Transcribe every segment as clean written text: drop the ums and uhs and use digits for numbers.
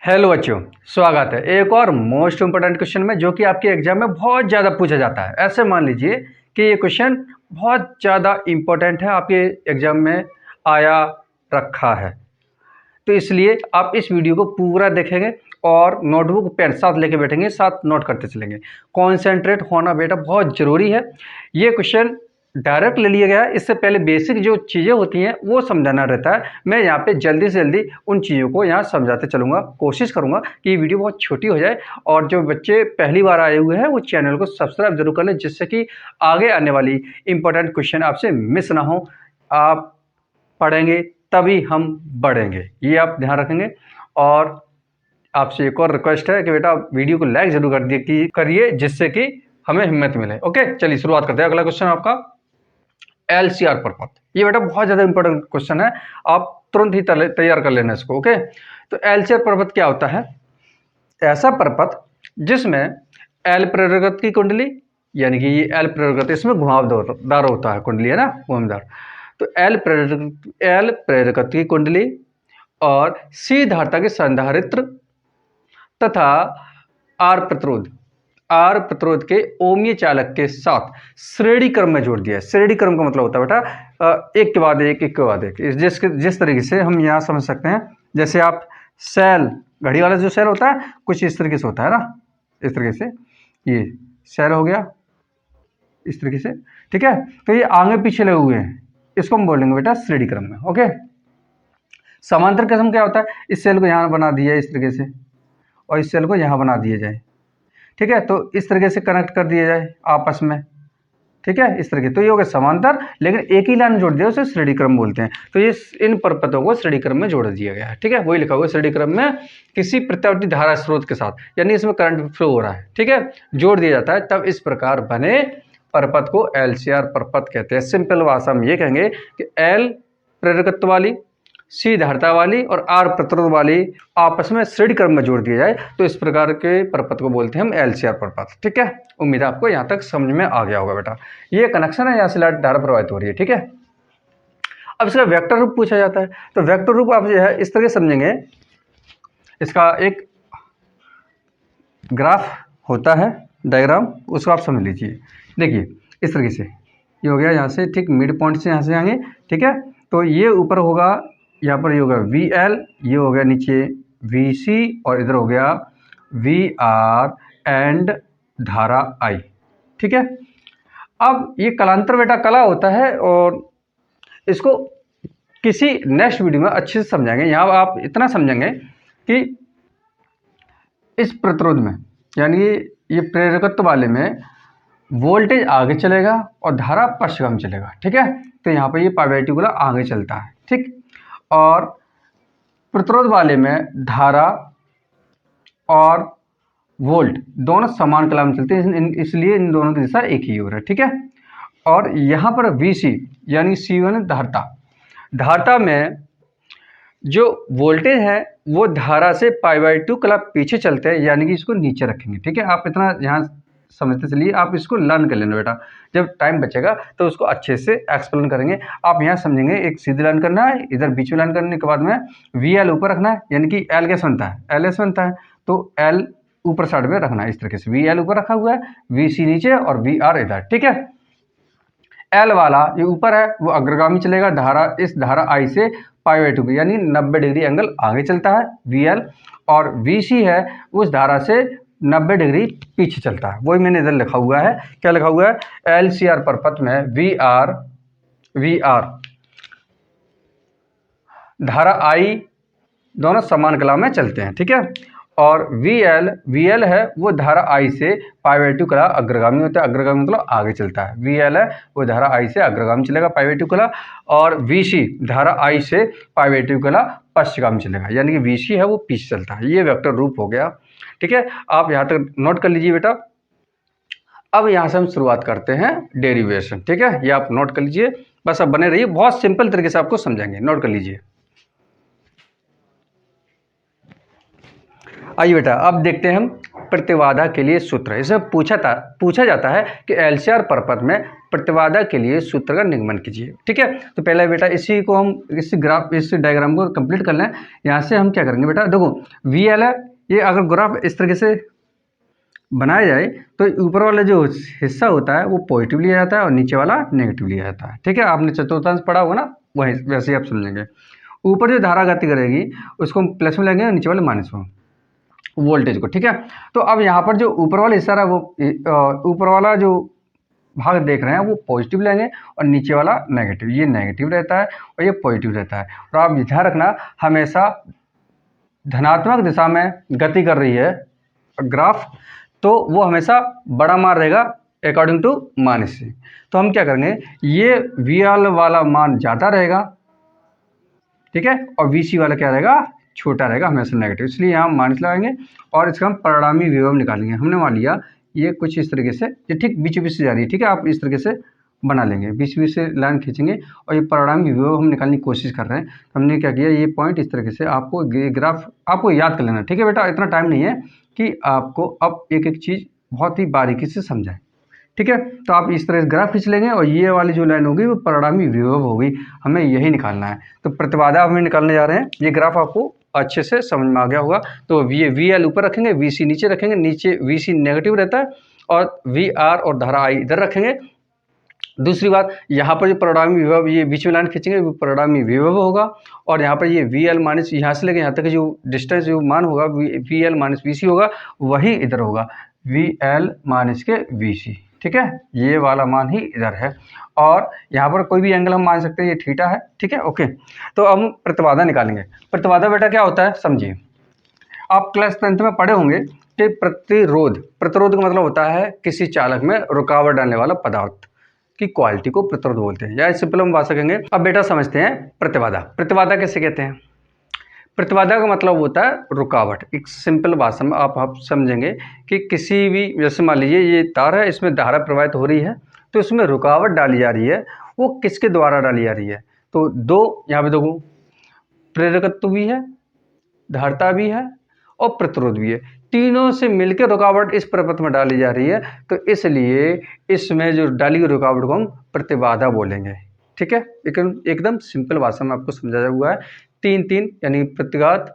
Hello बच्चों, स्वागत है एक और मोस्ट इम्पोर्टेंट क्वेश्चन में, जो कि आपके एग्जाम में बहुत ज़्यादा पूछा जाता है। ऐसे मान लीजिए कि ये क्वेश्चन बहुत ज़्यादा इम्पोर्टेंट है, आपके एग्जाम में आया रखा है, तो इसलिए आप इस वीडियो को पूरा देखेंगे और नोटबुक पेन साथ लेके बैठेंगे, साथ नोट करते चलेंगे। कॉन्सेंट्रेट होना बेटा बहुत ज़रूरी है। ये क्वेश्चन डायरेक्ट ले लिया गया है, इससे पहले बेसिक जो चीज़ें होती हैं वो समझाना रहता है। मैं यहाँ पे जल्दी से जल्दी उन चीज़ों को यहाँ समझाते चलूँगा। कोशिश करूँगा कि ये वीडियो बहुत छोटी हो जाए, और जो बच्चे पहली बार आए हुए हैं वो चैनल को सब्सक्राइब जरूर कर लें, जिससे कि आगे आने वाली इंपॉर्टेंट क्वेश्चन आपसे मिस ना हो। आप पढ़ेंगे तभी हम बढ़ेंगे, ये आप ध्यान रखेंगे। और आपसे एक और रिक्वेस्ट है कि बेटा वीडियो को लाइक जरूर करिए, जिससे कि हमें हिम्मत मिले। ओके, चलिए शुरुआत करते हैं। अगला क्वेश्चन आपका LCR परपथ। ये बेटा बहुत ज़्यादा इंपॉर्टेंट क्वेश्चन है, आप तुरंत ही तैयार कर लेना इसको। ओके, तो LCR परपथ क्या होता है? ऐसा परपथ जिसमें L प्रेरगत की कुंडली, यानी कि ये L प्रेरगत, इसमें घुमावदार होता है, कुंडली है ना, घुमावदार। तो L प्रेरगत की कुंडली और C धारता के संधारित्र तथा आर प्रतिरोध के ओमीय चालक के साथ श्रेणी क्रम में जोड़ दिया है। श्रेणी क्रम का मतलब होता है बेटा एक के बाद एक, एक के बाद एक। जिस तरीके से हम यहाँ समझ सकते हैं, जैसे आप सेल, घड़ी वाला जो सेल होता है कुछ इस तरीके से होता है ना, इस तरीके से ये सेल हो गया, इस तरीके से, ठीक है। तो ये आगे पीछे लगे हुए हैं, इसको हम बोलेंगे बेटा श्रेणी क्रम में। ओके, समांतर क्रम क्या होता है? इस सेल को यहाँ बना दिया इस तरीके से, और इस सेल को यहाँ बना दिया जाए, ठीक है। तो इस तरीके से कनेक्ट कर दिया जाए आपस में, ठीक है, इस तरीके। तो ये हो गया समांतर, लेकिन एक ही लाइन जोड़ दिया, उसे श्रेणी क्रम बोलते हैं। तो ये इन परपथों को श्रेणी क्रम में जोड़ दिया गया है, ठीक है। वही लिखा हुआ है, श्रेणी क्रम में किसी प्रत्यावर्ती धारा स्रोत के साथ, यानी इसमें करंट फ्लो हो रहा है, ठीक है, जोड़ दिया जाता है, तब इस प्रकार बने परपथ को LCR परपथ कहते हैं। सिंपल भाषा में ये कहेंगे कि L प्रेरकत्व वाली, C धारिता वाली और R प्रतिरोध वाली आपस में श्रेणी क्रम में जोड़ दिया जाए, तो इस प्रकार के परपथ को बोलते हैं हम LCR परपथ, ठीक है। उम्मीद है आपको यहाँ तक समझ में आ गया होगा बेटा। ये कनेक्शन है, यहाँ से धारा प्रवाहित हो रही है, ठीक है। अब इसका वेक्टर रूप पूछा जाता है, तो वेक्टर रूप आप जो है इस तरह समझेंगे, इसका एक ग्राफ होता है, डायग्राम, उसको आप समझ लीजिए। देखिए इस तरीके से ये हो गया, यहाँ से ठीक मिड पॉइंट से यहाँ से आएंगे, ठीक है। तो ये ऊपर होगा, यहाँ पर ये होगा VL, ये हो गया नीचे VC, और इधर हो गया VR एंड धारा I, ठीक है। अब ये कलांतर बेटा कला होता है, और इसको किसी नेक्स्ट वीडियो में अच्छे से समझाएंगे। यहाँ आप इतना समझेंगे कि इस प्रतिरोध में, यानी ये प्रेरकत्व वाले में वोल्टेज आगे चलेगा और धारा पश्चिम चलेगा, ठीक है। तो यहाँ पर ये पाइवेटिकुलर आगे चलता है, ठीक। और प्रतिरोध वाले में धारा और वोल्ट दोनों समान कला में चलते हैं, इसलिए इन दोनों की दिशा एक ही हो रहा है, ठीक है। और यहाँ पर VC यानी C1 धारता में जो वोल्टेज है वो धारा से π/2 कला पीछे चलते हैं, यानी कि इसको नीचे रखेंगे, ठीक है। आप इतना यहाँ समझते चलिए, आप इसको लर्न कर लेना बेटा, जब टाइम बचेगा तो उसको अच्छे से एक्सप्लेन करेंगे। आप यहाँ समझेंगे, एक सीधी लाइन करना है, इधर बीच में लाइन करने के बाद में VL ऊपर रखना है, यानी कि L कैसे बनता है, LS बनता है, तो L ऊपर साइड में रखना है, इस तरीके से VL ऊपर रखा हुआ है, VC नीचे और VR इधर, ठीक है। L वाला ये ऊपर है, वो अग्रगामी चलेगा, धारा इस धारा I से π/2 यानी 90 डिग्री एंगल आगे चलता है VL, और VC है उस धारा से 90 डिग्री पीछे चलता है। वही मैंने इधर लिखा हुआ है, क्या लिखा हुआ है? LCR परपथ में VR धारा I दोनों समान कला में चलते हैं, ठीक है। और VL है वो धारा I से π/2 कला अग्रगामी होता है, अग्रगामी मतलब आगे चलता है। VL है वो धारा I से अग्रगामी चलेगा π/2 कला, और VC धारा I से π/2 कला पश्चिमगामी चलेगा, यानी कि VC है वो पीछे चलता है। ये वेक्टर रूप हो गया, ठीक है। आप यहाँ तक नोट कर लीजिए बेटा। अब यहाँ से हम शुरुआत करते हैं डेरिवेशन, ठीक है। ये आप नोट कर लीजिए, बस अब बने रहिए, बहुत सिंपल तरीके से आपको समझाएंगे, नोट कर लीजिए। आइए बेटा अब देखते हैं हम प्रतिबाधा के लिए सूत्र है। इसे पूछा जाता है कि एलसीआर परपथ में प्रतिबाधा के लिए सूत्र का निगमन कीजिए। ठीक है, तो पहले बेटा इसी को हम इस डायग्राम को कंप्लीट कर लें। यहाँ से हम क्या करेंगे बेटा, देखो वी एल है, ये अगर ग्राफ इस तरीके से बनाया जाए तो ऊपर वाला जो हिस्सा होता है वो पॉजिटिव लिया जाता है और नीचे वाला नेगेटिव लिया जाता है। ठीक है, आपने चतुर्थांश पढ़ा होगा ना, वही वैसे ही आप समझेंगे। ऊपर जो धारा गति करेगी उसको हम प्लस में लेंगे और नीचे वाले माइनस में वोल्टेज को। ठीक है, तो अब यहाँ पर जो ऊपर वाला हिस्सा है वो ऊपर वाला जो भाग देख रहे हैं वो पॉजिटिव लेंगे और नीचे वाला नेगेटिव, ये नेगेटिव रहता है और ये पॉजिटिव रहता है। और आप ध्यान रखना, हमेशा धनात्मक दिशा में गति कर रही है ग्राफ तो वो हमेशा बड़ा मान रहेगा अकॉर्डिंग टू माइनस से। तो हम क्या करेंगे, ये वी एल वाला मान ज़्यादा रहेगा, ठीक है, और वी सी वाला क्या रहेगा, छोटा रहेगा, हमेशा नेगेटिव, इसलिए यहाँ माइनस लगाएंगे और इसका हम परिणामी विभव निकालेंगे। हमने मान लिया ये कुछ इस तरीके से, ये ठीक बीच बीच से जा रही है। ठीक है, आप इस तरीके से बना लेंगे, बीच बीच से लाइन खींचेंगे और ये परिणामी विभव हम निकालने की कोशिश कर रहे हैं। हमने क्या किया, ये पॉइंट इस तरीके से आपको ग्राफ आपको याद कर लेना। ठीक है बेटा, इतना टाइम नहीं है कि आपको अब एक एक चीज़ बहुत ही बारीकी से समझाएं। ठीक है, तो आप इस तरह से ग्राफ खींच लेंगे और ये वाली जो लाइन होगी वो परिणामी विभव होगी, हमें यही निकालना है। तो प्रतिबाधा हमें निकालने जा रहे हैं। ये ग्राफ आपको अच्छे से समझ में आ गया होगा। तो वी एल ऊपर रखेंगे, वी सी नीचे रखेंगे, नीचे वी सी नेगेटिव रहता है और वी आर और धारा आई इधर रखेंगे। दूसरी बात, यहाँ पर जो परिणामी विभव, ये बीच में लाइन खींचेंगे वो परिणामी विभव होगा और यहाँ पर ये वी एल माइनस यहाँ से लेके यहाँ तक जो डिस्टेंस जो मान होगा वी एल माइनस वी सी होगा, वही इधर होगा वी एल माइनस के वी सी। ठीक है, ये वाला मान ही इधर है और यहाँ पर कोई भी एंगल हम मान सकते हैं, ये थीटा है। ठीक है, ओके। तो अब हम प्रतिबाधा निकालेंगे। प्रतिबाधा बेटा क्या होता है समझिए, आप क्लास 10th में पढ़े होंगे कि प्रतिरोध का मतलब होता है किसी चालक में रुकावट डालने वाला पदार्थ की क्वालिटी को प्रतिरोध बोलते हैं, या सिंपल हम बात सकेंगे। अब बेटा समझते हैं प्रतिबाधा कैसे कहते हैं। प्रतिबाधा का मतलब होता है रुकावट। एक सिंपल भाषा में आप समझेंगे कि किसी भी, जैसे मान लीजिए ये तार है, इसमें धारा प्रवाहित हो रही है तो इसमें रुकावट डाली जा रही है, वो किसके द्वारा डाली जा रही है। तो दो यहाँ पे देखो, प्रेरकत्व भी है, धारिता भी है और प्रतिरोध भी है, तीनों से मिलकर रुकावट इस प्रपथ में डाली जा रही है। तो इसलिए इसमें जो डाली हुई रुकावट को हम प्रतिबाधा बोलेंगे। ठीक है, एकदम सिंपल भाषा में आपको समझाया हुआ है। तीन यानी प्रतिघात,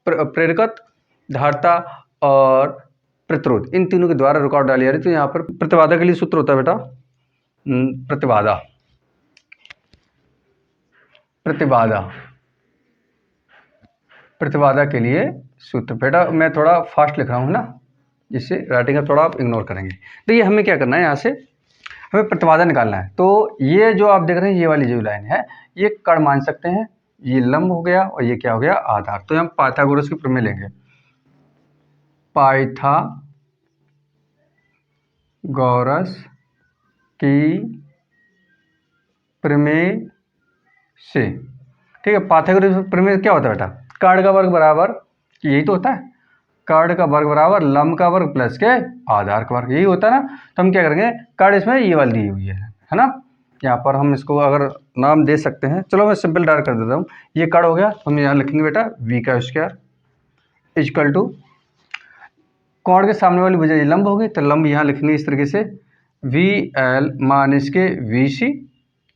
प्रेरकत्व, धारिता और प्रतिरोध, इन तीनों के द्वारा रुकावट डाली जा रही है। तो यहाँ पर प्रतिबाधा के लिए सूत्र होता है बेटा, प्रतिबाधा के लिए सूत्र। बेटा मैं थोड़ा फास्ट लिख रहा हूँ ना, जिससे राइटिंग का थोड़ा आप इग्नोर करेंगे। तो ये हमें क्या करना है, यहाँ से हमें प्रतिबाधा निकालना है। तो ये जो आप देख रहे हैं, ये वाली जो लाइन है, ये कर्ण मान सकते हैं, ये लंब हो गया और ये क्या हो गया, आधार। तो हम पाइथागोरस की प्रमेय लेंगे, पाइथागोरस की प्रमेय से। ठीक है, पाइथागोरस प्रमेय क्या होता है बेटा, कर्ण का वर्ग बराबर, यही तो होता है, कर्ण का वर्ग बराबर लंब का वर्ग प्लस के आधार का वर्ग, यही होता है ना। तो हम क्या करेंगे, कर्ण इसमें ये वाली दी हुई है ना, यहाँ पर हम इसको अगर नाम दे सकते हैं, चलो मैं सिंपल डायरेक्ट कर देता हूँ। ये कर्ण हो गया, तो हम यहाँ लिखेंगे बेटा v का स्क्वायर इक्वल टू, कोण के सामने वाली भुजा लंब होगी तो लंब यहाँ लिखेंगे इस तरीके से वी एल माइनस के वी सी।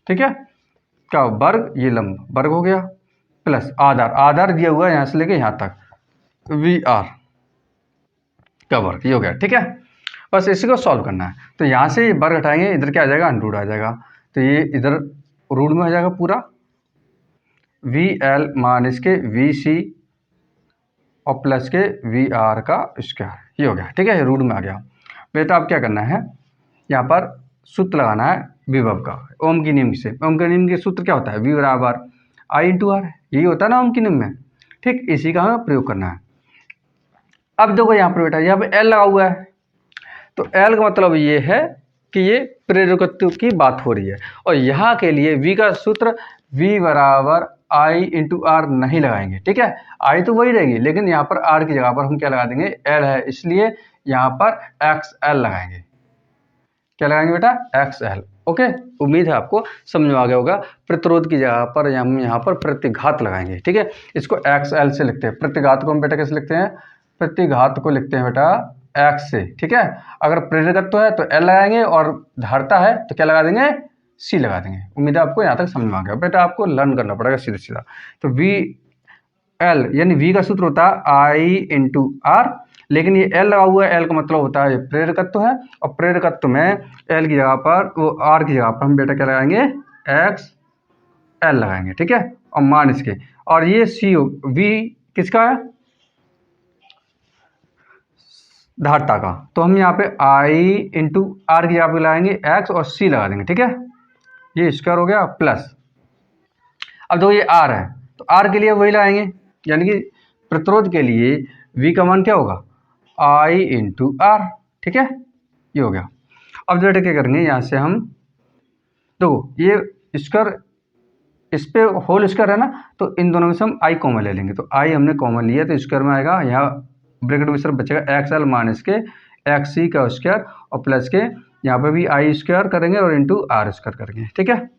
ठीक है, क्या वर्ग, ये लंब वर्ग हो गया प्लस आधार दिया हुआ है यहाँ से लेके यहाँ तक वी आर का वर्ग, ये हो गया। ठीक है, बस इसी को सॉल्व करना है। तो यहाँ से ये वर्ग हटाएंगे, इधर क्या आ जाएगा, अंडरूट आ जाएगा, तो ये इधर रूट में हो जाएगा पूरा वी एल माइनस के वी सी और प्लस के वी आर का स्क्वायर, ये हो गया। ठीक है, रूट में आ गया बेटा। अब क्या करना है, यहाँ पर सूत्र लगाना है विभव का, ओम की नियम से। ओम के नियम के सूत्र क्या होता है, वी बराबर आई इंटू आर, यही होता है ना ओम की नियम में। ठीक, इसी का हमें प्रयोग करना है। अब देखो यहाँ पर बेटा, यहाँ पे एल लगा हुआ है, तो एल का मतलब ये है कि ये प्रेरकत्व की बात हो रही है, और यहाँ के लिए वी का सूत्र वी बराबर आई इंटू आर नहीं लगाएंगे। ठीक है, आई तो वही रहेगी, लेकिन यहाँ पर आर की जगह पर हम क्या लगा देंगे, एल है, इसलिए यहाँ पर एक्स एल लगाएंगे। क्या लगाएंगे बेटा, एक्स एल। ओके, उम्मीद है आपको समझ में आ गया होगा। प्रतिरोध की जगह पर हम यहाँ पर प्रतिघात लगाएंगे। ठीक है, इसको एक्स एल से लिखते हैं। प्रतिघात को हम बेटा कैसे लिखते हैं, प्रतिघात को लिखते हैं बेटा एक्स से, ठीक है। अगर प्रेरकत्व है तो एल लगाएंगे और धारता है तो क्या लगा देंगे, सी लगा देंगे। उम्मीद है आपको यहाँ तक समझ में आ गया। बेटा आपको लर्न करना पड़ेगा सीधा सीधा। तो वी एल यानी वी का सूत्र होता है आई इंटू आर, लेकिन ये एल लगा हुआ है, एल का मतलब होता है प्रेरकत्व है, और प्रेरकत्व में एल की जगह पर वो आर की जगह पर हम बेटा क्या लगाएंगे, एक्स एल लगाएंगे, ठीक है। और मान इसके, और ये सी वी किसका है, धारता का, तो हम यहाँ पे आई इंटू आर की जगह पे लगाएंगे एक्स और सी लगा देंगे, ठीक है। ये स्क्वायर हो गया प्लस, अब देखो ये आर है तो आर के लिए वही लगाएंगे, यानी कि प्रतिरोध के लिए वी का मान क्या होगा, आई इंटू आर, ठीक है। ये हो गया। अब बेटा क्या करेंगे, यहाँ से हम देखो ये स्क्वायर इस पे होल स्क्वायर है ना, तो इन दोनों में से हम आई कॉमन ले लेंगे, तो आई हमने कॉमन लिया तो स्क्वायर में आएगा, यहाँ ब्रैकेट में सिर्फ बचेगा एक्स एल माइनस के एक्स सी का स्क्वायर और प्लस के यहाँ पे भी आई स्क्वायर करेंगे और इंटू आर स्क्वायर करेंगे, ठीक है।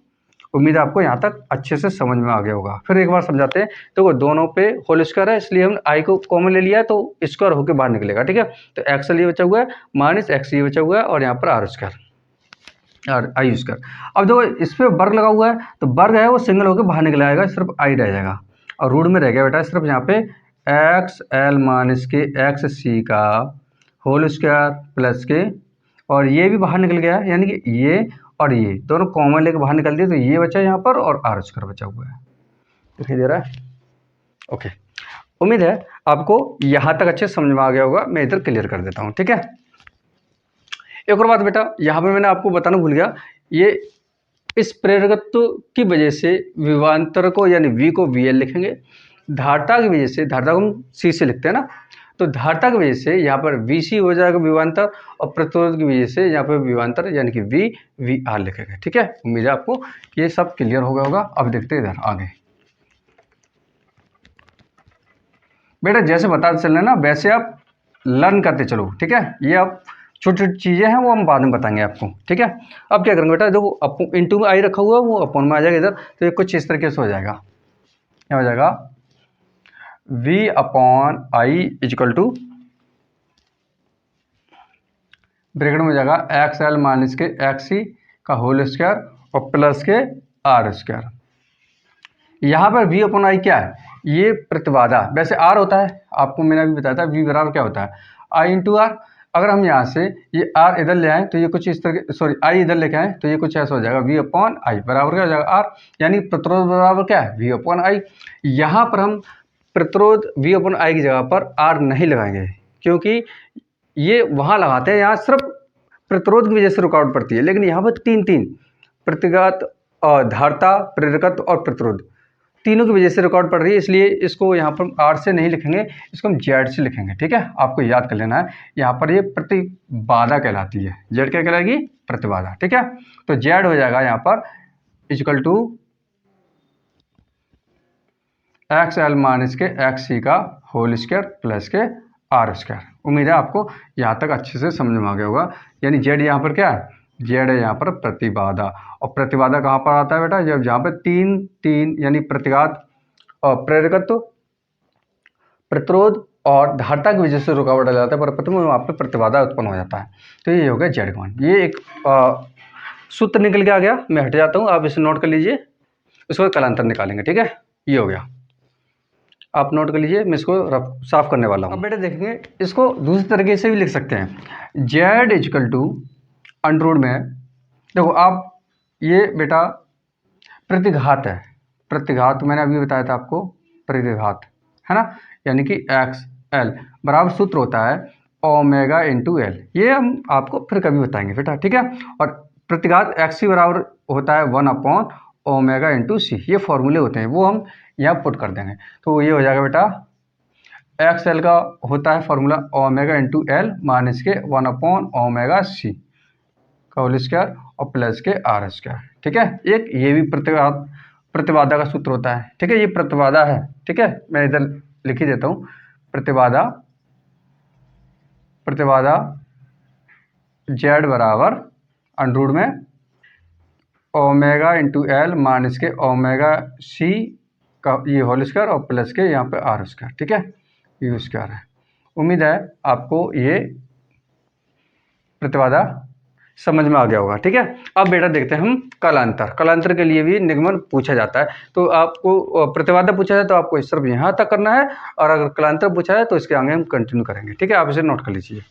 उम्मीद है आपको यहाँ तक अच्छे से समझ में आ गया होगा। फिर एक बार समझाते हैं। देखो दोनों पे होल स्क्वायर है इसलिए हम आई को कॉमन ले लिया है तो स्क्वायर होकर बाहर निकलेगा, ठीक है। तो एक्स एल ये बचा हुआ है माइनस एक्स ये बचा हुआ है और यहाँ पर आर स्क्वायर और आई स्क्वायर। अब देखो इस पर वर्ग लगा हुआ है तो वर्ग है वो सिंगल होकर बाहर निकल आएगा, सिर्फ आई रह जाएगा और रूट में रह गया बेटा सिर्फ यहाँ पे एक्स एल माइनस के एक्स सी का होल स्क्वायर प्लस के, और ये भी बाहर निकल गया है, यानी कि ये और ये दोनों कॉमन लेके बाहर निकल दिए तो ये बचा यहाँ पर और आर स्क्वायर बचा हुआ है, दिखाई दे रहा है। ओके, उम्मीद है आपको यहाँ तक अच्छे समझ में आ गया होगा। मैं इधर क्लियर कर देता हूँ, ठीक है। एक और बात बेटा यहाँ पे मैंने आपको बताना भूल गया, ये इस प्रेरकत्व की वजह से विभवांतर को यानी वी को वी एल लिखेंगे, धारता की वजह से, धारता को हम सी से लिखते हैं ना, तो धारता की वजह से यहाँ पर वी सी हो जाएगा विभवांतर और प्रतिरोध की वजह से यहाँ पर विभवांतर यानी कि वी वी आर लिखेंगे, ठीक है। उम्मीद है आपको ये सब क्लियर हो गया होगा। अब देखते हैं इधर आगे बेटा, जैसे बताते चल रहे हैं ना वैसे आप लर्न करते चलो, ठीक है। ये आप छोटी छोटी चीज़ें हैं वो हम बाद में बताएंगे आपको, ठीक है। अब क्या करेंगे बेटा, देखो इंटू में आई रखा हुआ है वो अपॉन में आ जाएगा इधर, तो ये कुछ इस तरीके से हो जाएगा, क्या हो जाएगा, v upon I is equal to bracket में हो जाएगा एक्स एल माइनस के एक्स सी का होल स्क्वायर और प्लस के आर स्क्वायर। यहाँ पर v अपॉन आई क्या है, ये प्रतिबाधा, वैसे r होता है, आपको मैंने अभी बताया था v बराबर क्या होता है i इंटू आर। अगर हम यहाँ से ये r इधर ले आए तो ये कुछ इस तरह, सॉरी i इधर लेके आए तो ये कुछ ऐसा हो जाएगा v अपॉन आई बराबर क्या हो जाएगा r, यानी प्रतिरोध बराबर क्या है v अपॉन आई। यहाँ पर हम प्रतिरोध v अपॉन आई की जगह पर r नहीं लगाएंगे क्योंकि ये वहाँ लगाते हैं, यहाँ सिर्फ प्रतिरोध की वजह से रुकावट पड़ती है, लेकिन यहाँ पर तीन तीन प्रतिघात धारता प्रेरकत्व और प्रतिरोध तीनों की वजह से रुकावट पड़ रही है, इसलिए इसको यहाँ पर आर से नहीं लिखेंगे, इसको हम जेड से लिखेंगे, ठीक है। आपको याद कर लेना है, यहाँ पर ये प्रतिबाधा कहलाती है, जेड क्या कहलाएगी, प्रतिबाधा, ठीक है। तो जेड हो जाएगा यहाँ पर equal to X L minus के एक्स सी का होल स्क्वायर प्लस के आर स्क्वायर। उम्मीद है आपको यहाँ तक अच्छे से समझ में आ गया होगा। यानी जेड यहाँ पर क्या है, जेड है यहाँ पर प्रतिबाधा, और प्रतिबाधा कहाँ पर आता है बेटा, जब जहाँ पर तीन तीन यानी प्रतिघात और प्रेरकत्व प्रतिरोध और धारता की वजह से रुकावट आ जाता है, पर प्रथम वहाँ पर प्रतिबाधा उत्पन्न हो जाता है। तो ये हो गया जेड मान। ये एक सूत्र निकल के आ गया, मैं हट जाता हूँ, आप इसे नोट कर लीजिए, उसके बाद कलांतर निकालेंगे, ठीक है। ये हो गया, आप नोट कर लीजिए, मैं इसको साफ करने वाला हूँ। अब बेटा देखेंगे इसको दूसरी तरीके से भी लिख सकते हैं, जेड इजकल टू अंडर में, देखो आप ये बेटा प्रतिघात है, प्रतिघात मैंने अभी बताया था आपको, प्रतिघात है ना, यानी कि एक्स एल बराबर सूत्र होता है ओमेगा इंटू एल, ये हम आपको फिर कभी बताएंगे बेटा, ठीक है। और प्रतिघात एक्स सी बराबर होता है 1 अपॉन ओमेगा इंटू सी, ये फॉर्मूले होते हैं, वो हम यहाँ पुट कर देंगे। तो ये हो जाएगा बेटा एक्स एल का होता है formula omega into L minus के 1 अपॉन ओमेगा सी का होल स्क्वायर और प्लस के आर स्क्वायर, ठीक है। एक ये भी प्रतिबाधा का सूत्र होता है, ठीक है, ये प्रतिबाधा है, ठीक है। मैं इधर लिख ही देता हूँ, प्रतिबाधा प्रतिबाधा जेड बराबर अंडर में ओमेगा इंटू एल माइनस के ओमेगा सी का ये होल स्क्वायर और प्लस के यहाँ पे आर स्क्वायर, ठीक है, ये स्क्वायर है। उम्मीद है आपको ये प्रतिबाधा समझ में आ गया होगा। ठीक है, अब बेटा देखते हैं हम कलांतर। कलांतर के लिए भी निगमन पूछा जाता है। तो आपको प्रतिबाधा पूछा जाए तो आपको सिर्फ यहाँ तक करना है, और अगर कलांतर पूछा जाए तो इसके आगे हम कंटिन्यू करेंगे। ठीक है, आप इसे नोट कर लीजिए।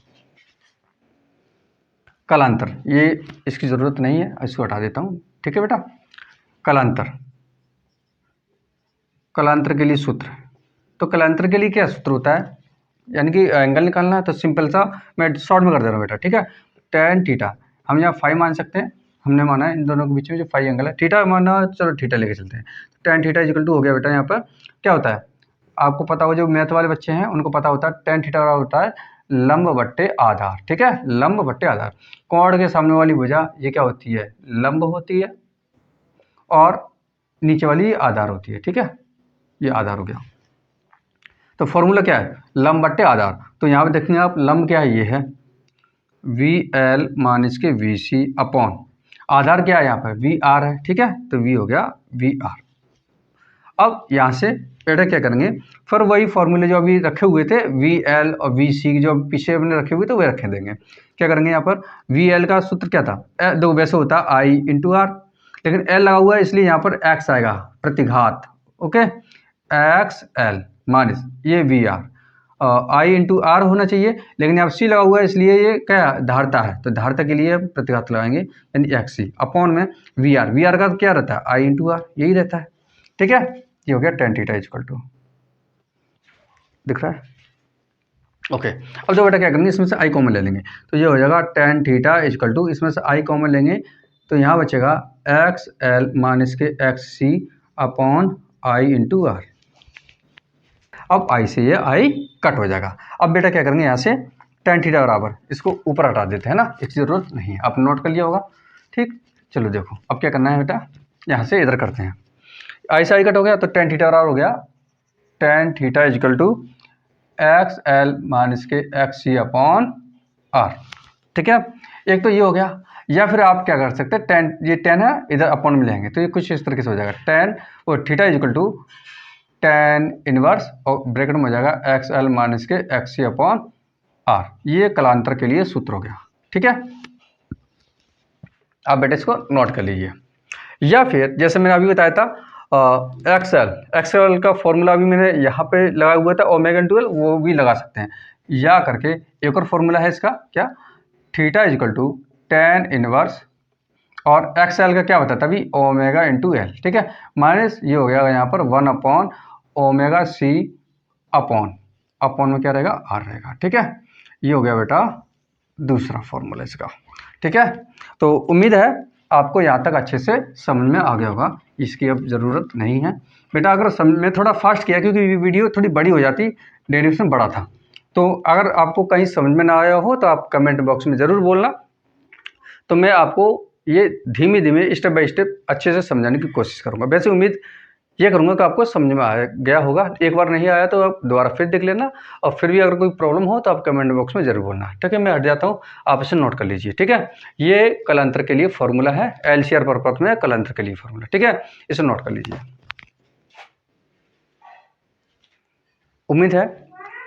कलांतर, ये इसकी ज़रूरत नहीं है, इसको हटा देता हूँ। ठीक है बेटा, कलांतर, कलांतर के लिए सूत्र। तो कलांतर के लिए क्या सूत्र होता है, यानी कि एंगल निकालना है, तो सिंपल सा मैं शॉर्ट में कर दे रहा हूँ बेटा। ठीक है, tan थीटा, हम यहाँ फाई मान सकते हैं, हमने माना है इन दोनों के बीच में जो फाई एंगल है, थीटा माना, चलो थीटा लेके चलते हैं। tan थीटा इक्वल टू हो गया बेटा, यहाँ पर क्या होता है आपको पता हो, जो मैथ वाले बच्चे हैं उनको पता होता है tan थीटा होता है लंब बट्टे आधार। ठीक है, लंब बट्टे आधार। कोण के सामने वाली भुजा ये क्या होती है, लंब होती है, और नीचे वाली आधार होती है। ठीक है, ये आधार हो गया। तो फॉर्मूला क्या है, लंब बट्टे आधार। तो यहाँ पे देखेंगे आप, लंब क्या है, ये है VL मान इसके VC अपॉन आधार क्या है यहाँ पर VR है। ठीक है, तो V हो गया VR। अब यहाँ से बेटा क्या करेंगे, फिर वही फॉर्मूले जो अभी रखे हुए थे VL और VC जो पीछे अपने रखे हुए थे वही रखे देंगे। क्या करेंगे यहाँ पर, VL का सूत्र क्या था, देखो वैसे होता I इंटू R, लेकिन L लगा हुआ है इसलिए यहाँ पर X आएगा प्रतिघात। ओके, XL माइनस ये VR, I इंटू R होना चाहिए, लेकिन यहाँ C लगा हुआ है इसलिए ये क्या धारता है, तो धारता के लिए प्रतिघात लगाएंगे, यानी XC अपॉन में VR। VR का क्या रहता है, I इंटू R, यही रहता है। ठीक है, ये हो गया tan थीटा इक्वल टू, दिख रहा है। ओके, अब जो बेटा क्या करेंगे, इसमें से I कॉमन ले लेंगे, तो ये हो जाएगा tan थीटा इक्वल टू, इसमें से I कॉमन लेंगे तो यहाँ बचेगा XL माइनस के XC upon I into R। अब I से ये I कट हो जाएगा। अब बेटा क्या करेंगे, यहाँ से tan थीटा बराबर इसको ऊपर हटा देते हैं ना, इसकी ज़रूरत नहीं है, आप नोट कर लिया होगा। ठीक, चलो देखो अब क्या करना है बेटा, यहाँ से इधर करते हैं, I से I कट हो गया तो tan थीटा बराबर हो गया tan theta equal to XL minus के XC अपॉन R। ठीक है, एक तो ये हो गया, या फिर आप क्या कर सकते हैं, tan, ये tan है इधर अपॉन में लेंगे तो ये कुछ इस तरीके से हो जाएगा, tan और theta equal to tan inverse और ब्रैकेट में हो जाएगा XL माइनस के XC अपॉन R। ये कलांतर के लिए सूत्र हो गया। ठीक है, आप बेटे इसको नोट कर लीजिए। या फिर जैसे मैंने अभी बताया था एक्सएल का फॉर्मूला भी मैंने यहाँ पे लगाया हुआ था, ओमेगा इंटू एल, वो भी लगा सकते हैं। या करके एक और फॉर्मूला है इसका, क्या, theta equal to tan inverse और एक्सएल का क्या बताता अभी, ओमेगा इंटू एल। ठीक है, माइनस ये हो गया यहाँ पर 1 अपॉन ओमेगा C अपॉन में क्या रहेगा, R रहेगा। ठीक है, ये हो गया बेटा दूसरा फॉर्मूला इसका। ठीक है, तो उम्मीद है आपको यहाँ तक अच्छे से समझ में आ गया होगा, इसकी अब ज़रूरत नहीं है बेटा। अगर मैं थोड़ा फास्ट किया क्योंकि वीडियो थोड़ी बड़ी हो जाती, डेरिवेशन बड़ा था, तो अगर आपको कहीं समझ में ना आया हो तो आप कमेंट बॉक्स में ज़रूर बोलना, तो मैं आपको ये धीमे धीमे स्टेप बाय स्टेप अच्छे से समझाने की कोशिश करूँगा। वैसे उम्मीद ये करूँगा कि आपको समझ में आ गया होगा। एक बार नहीं आया तो आप दोबारा फिर देख लेना, और फिर भी अगर कोई प्रॉब्लम हो तो आप कमेंट बॉक्स में ज़रूर बोलना। ठीक है, मैं हट जाता हूँ, आप इसे नोट कर लीजिए। ठीक है, ये कलांतर के लिए फॉर्मूला है, LCR पर्पज में कलांतर के लिए फॉर्मूला। ठीक है, इसे नोट कर लीजिए। उम्मीद है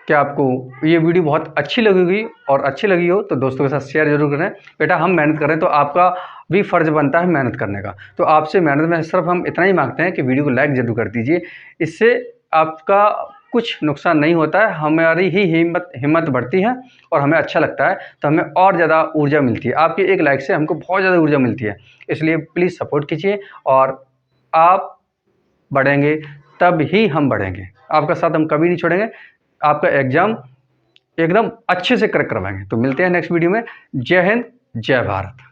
कि आपको ये वीडियो बहुत अच्छी लगेगी, और अच्छी लगी हो तो दोस्तों के साथ शेयर जरूर करें। बेटा हम मेहनत करें तो आपका भी फ़र्ज़ बनता है मेहनत करने का, तो आपसे मेहनत में सिर्फ हम इतना ही मांगते हैं कि वीडियो को लाइक ज़रूर कर दीजिए। इससे आपका कुछ नुकसान नहीं होता है, हमारी ही हिम्मत बढ़ती है और हमें अच्छा लगता है, तो हमें और ज़्यादा ऊर्जा मिलती है। आपकी एक लाइक से हमको बहुत ज़्यादा ऊर्जा मिलती है, इसलिए प्लीज़ सपोर्ट कीजिए, और आप बढ़ेंगे तब ही हम बढ़ेंगे। आपका साथ हम कभी नहीं छोड़ेंगे, आपका एग्ज़ाम एकदम अच्छे से क्रैक करवाएंगे। तो मिलते हैं नेक्स्ट वीडियो में। जय हिंद, जय भारत।